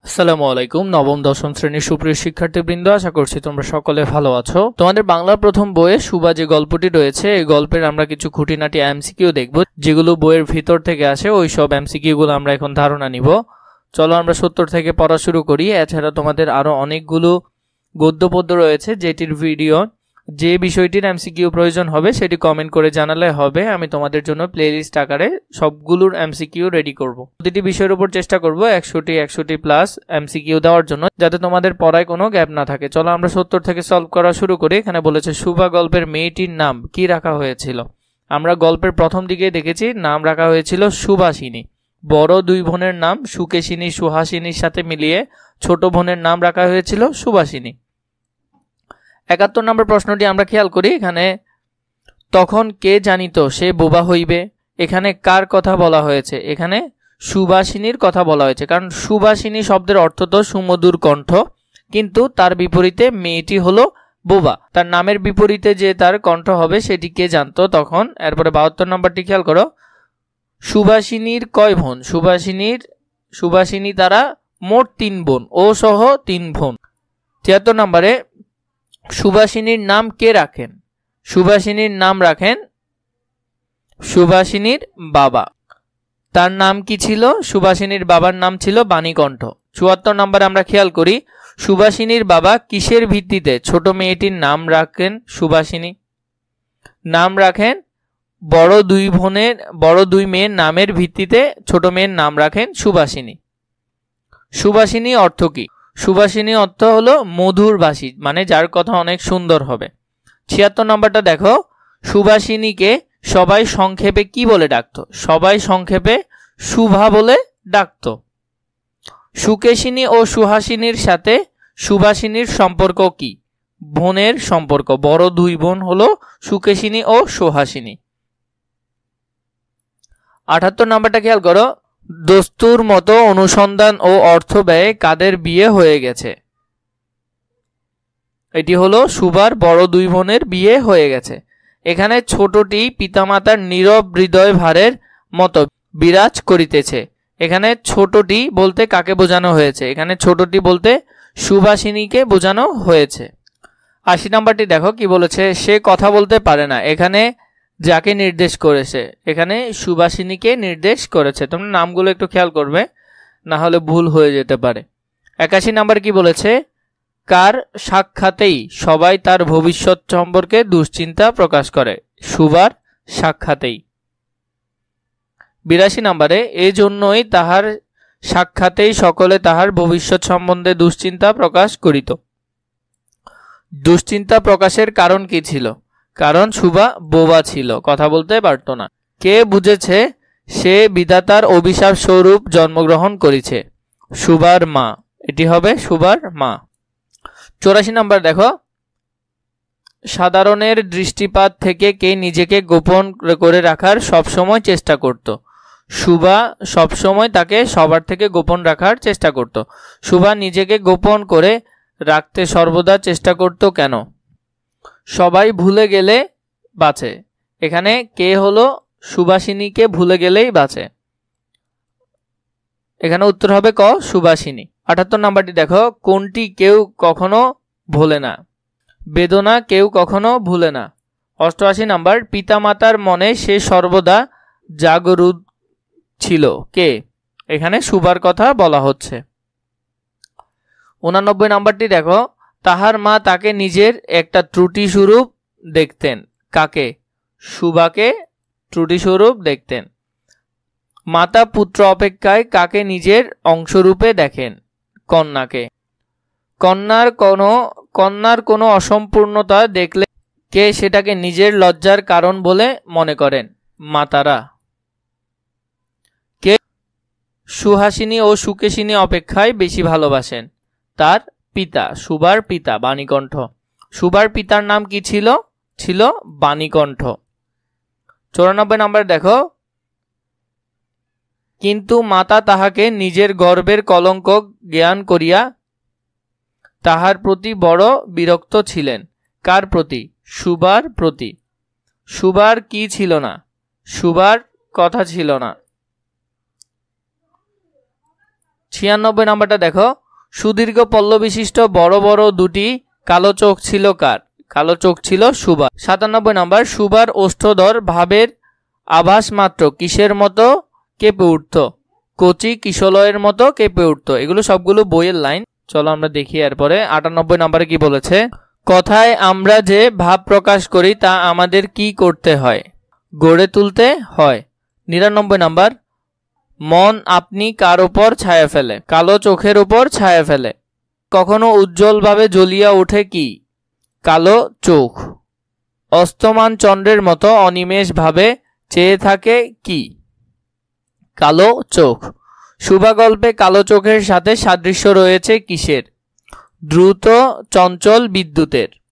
আসসালামু আলাইকুম। নবম দশম শ্রেণীর সুপ্রিয় শিক্ষার্থীবৃন্দ, আশা করছি তোমরা সকলে ভালো আছো। তোমাদের বাংলার প্রথম বইয়ে সুবা যে গল্পটি রয়েছে, এই গল্পের আমরা কিছু খুঁটিনাটি এমসিকিউ দেখব, যেগুলো বইয়ের ভিতর থেকে আসে। ওই সব এমসিকিউ গুলো আমরা এখন ধারণা নিব। চলো আমরা 70 থেকে পড়া শুরু করি। এছাড়া তোমাদের আরো অনেকগুলো গদ্য পদ্য রয়েছে, যেটির ভিডিও, যে বিষয়টির এমসিকিউ প্রয়োজন হবে সেটি কমেন্ট করে জানালে হবে। আমি তোমাদের জন্য প্লেলিস্ট আকারে সবগুলোর এমসিকিউ রেডি করব। প্রতিটি বিষয়ের উপর চেষ্টা করব 100টি প্লাস এমসিকিউ দেওয়ার জন্য, যাতে তোমাদের পড়ায় কোনো গ্যাপ না থাকে। চলো আমরা 70 থেকে সলভ করা শুরু করি। এখানে বলেছে সুবা গল্পের মেয়েটির নাম কি রাখা হয়েছিল। আমরা গল্পের প্রথম দিকে দেখেছি নাম রাখা হয়েছিল সুবাসিনী। বড় দুই বোনের নাম সুকেশিনী সুহাসিনীর সাথে মিলিয়ে ছোট বোনের নাম রাখা হয়েছিল সুবাসিনী। 71 নম্বর প্রশ্নটি আমরা খেয়াল করি। এখানে তখন কে জানিত সে বোবা হইবে। এখানে কার কথা বলা হয়েছে? এখানে সুবাসিনীর কথা বলা হয়েছে, কারণ সুবাসিনী শব্দের অর্থ তো সুমধুর কণ্ঠ, কিন্তু তার বিপরীতে মেয়েটি হলো বোবা। তার নামের বিপরীতে যে তার কণ্ঠ হবে সেটি কে জানতো তখন। এরপরে 72 নম্বরটি খেয়াল করো। সুবাসিনীর কয় বোন? সুবাসিনী তারা মোট 3 বোন, ও সহ 3 বোন। 73 নম্বরে সুবাসিনীর নাম কে রাখেন? সুবাসিনীর নাম রাখেন সুবাসিনীর বাবা। তার নাম কি ছিল? সুবাসিনীর বাবার নাম ছিল বাণীকণ্ঠ। 74 নম্বরে আমরা খেয়াল করি, সুবাসিনীর বাবা কিসের ভিত্তিতে ছোট মেয়েটির নাম রাখেন সুবাসিনী? নাম রাখেন বড় দুই মেয়ের নামের ভিত্তিতে ছোট মেয়ের নাম রাখেন সুবাসিনী। সুবাসিনী অর্থ কি? সুবাসিনী অর্থ হলো মধুরভাষী, মানে যার কথা অনেক সুন্দর হবে। 76 নম্বরটা দেখো, সুবাসিনীকে সবাই সংক্ষেপে কি বলে ডাকতো? সবাই সংক্ষেপে সুভা বলে ডাকতো। সুকেশিনী ও সুহাসিনীর সাথে সুবাসিনীর সম্পর্ক কি? বোনের সম্পর্ক। বড় দুই বোন হলো সুকেশিনী ও সুহাসিনী। 78 নম্বরটা খেয়াল করো, দস্তুর মতো অনুসন্ধান ও অর্থ ব্যয়ে কাদের বিয়ে হয়ে গেছে? এটি হলো সুবার বড় দুই বোনের বিয়ে হয়ে গেছে। এখানে ছোটটি পিতামাতার নীরব হৃদয় ভারের মতো বিরাজ করিতেছে। এখানে ছোটটি বলতে কাকে বোঝানো হয়েছে? এখানে ছোটটি বলতে সুবাসিনীকে বোঝানো হয়েছে। 80 নম্বরটি দেখো কি বলেছে, সে কথা বলতে পারে না। এখানে যাকে নির্দেশ করেছে? এখানে সুবাসিনীকে নির্দেশ করেছে। তোমরা নামগুলো একটু খেয়াল করবে, না হলে ভুল হয়ে যেতে পারে। 81 নম্বর কি বলেছে, কার সাক্ষাতেই সবাই তার ভবিষ্যৎ সম্পর্কে দুশ্চিন্তা প্রকাশ করে? সুবার সাক্ষাতেই। 82 নম্বরে এজন্যই তাহার সাক্ষাতেই সকলে তাহার ভবিষ্যৎ সম্বন্ধে দুশ্চিন্তা প্রকাশ করিত। দুশ্চিন্তা প্রকাশের কারণ কি ছিল? কারণ সুবা বোবা ছিল, কথা বলতে পারত না। কে বুঝেছে সে বিধাতার অভিশাপ স্বরূপ জন্মগ্রহণ করেছে? সুবার মা। এটি হবে সুবার মা। 84 নম্বর দেখো, সাধারণের দৃষ্টিপাত থেকে কে নিজেকে গোপন করে রাখার সবসময় চেষ্টা করত? সুবা সবসময় তাকে সবার থেকে গোপন রাখার চেষ্টা করত। সুবা নিজেকে গোপন করে রাখতে সর্বদা চেষ্টা করত কেন? সবাই ভুলে গেলে বাঁচে। এখানে কে হলো সুবাসিনীকে ভুলে গেলেই বাঁচে। এখানে উত্তর হবে ক, সুবাসিনী। 78 নম্বরটি দেখো, কোনটি কেউ কখনো ভোলে না? বেদনা কেউ কখনো ভুলে না। 88 নম্বর, পিতামাতার মনে সে সর্বদা জাগরুক ছিল কে? এখানে সুবার কথা বলা হচ্ছে। 89 নম্বরটি দেখো, তাহার মা তাকে নিজের একটা ত্রুটি স্বরূপ দেখতেন। কাকে? সুবাকে ত্রুটি স্বরূপ দেখতেন। মাতা পুত্র অপেক্ষায় কাকে নিজের অংশরূপে দেখেন? কন্যাকে। কন্যার কোনো অসম্পূর্ণতা দেখলে কে সেটাকে নিজের লজ্জার কারণ বলে মনে করেন? মাতারা। কে সুহাসিনী ও সুকেশিনী অপেক্ষায় বেশি ভালোবাসেন? তার পিতা, সুবার পিতা বাণীকণ্ঠ। সুবার পিতার নাম কি ছিল? ছিল বাণীকণ্ঠ। 94 নম্বর দেখো, কিন্তু মাতা তাহাকে নিজের গর্বের কলঙ্ক জ্ঞান করিয়া তাহার প্রতি বড় বিরক্ত ছিলেন। কার প্রতি? সুবার প্রতি। সুবার কি ছিল না? সুবার কথা ছিল না। 96 নাম্বারটা দেখো, সুদীর্ঘ পল্ল বিশিষ্ট বড় বড় দুটি কালো চোখ ছিল কার? কালো চোখ ছিল সুবা। 97 নাম্বার, সুবার ওষ্ঠধর ভাবের আভাস মাত্র কিসের মতো কেঁপে উঠত? কচি কিশলয়ের মতো কেঁপে উঠত। এগুলো সবগুলো বইয়ের লাইন, চলো আমরা দেখি। এরপরে 98 নাম্বারে কি বলেছে? কথায় আমরা যে ভাব প্রকাশ করি তা আমাদের কি করতে হয়? গড়ে তুলতে হয়। 99 নাম্বার, মন আপনি কার উপর ছায়া ফেলে? কালো চোখের উপর ছায়া ফেলে। কখনো উজ্জ্বলভাবে জ্বলিয়া ওঠে কি? কালো চোখ। অস্তমান চন্দ্রের মতো অনিমেষ ভাবে চেয়ে থাকে কি? কালো চোখ। সুবা গল্পে কালো চোখের সাথে সাদৃশ্য রয়েছে কিসের? দ্রুত চঞ্চল বিদ্যুতের।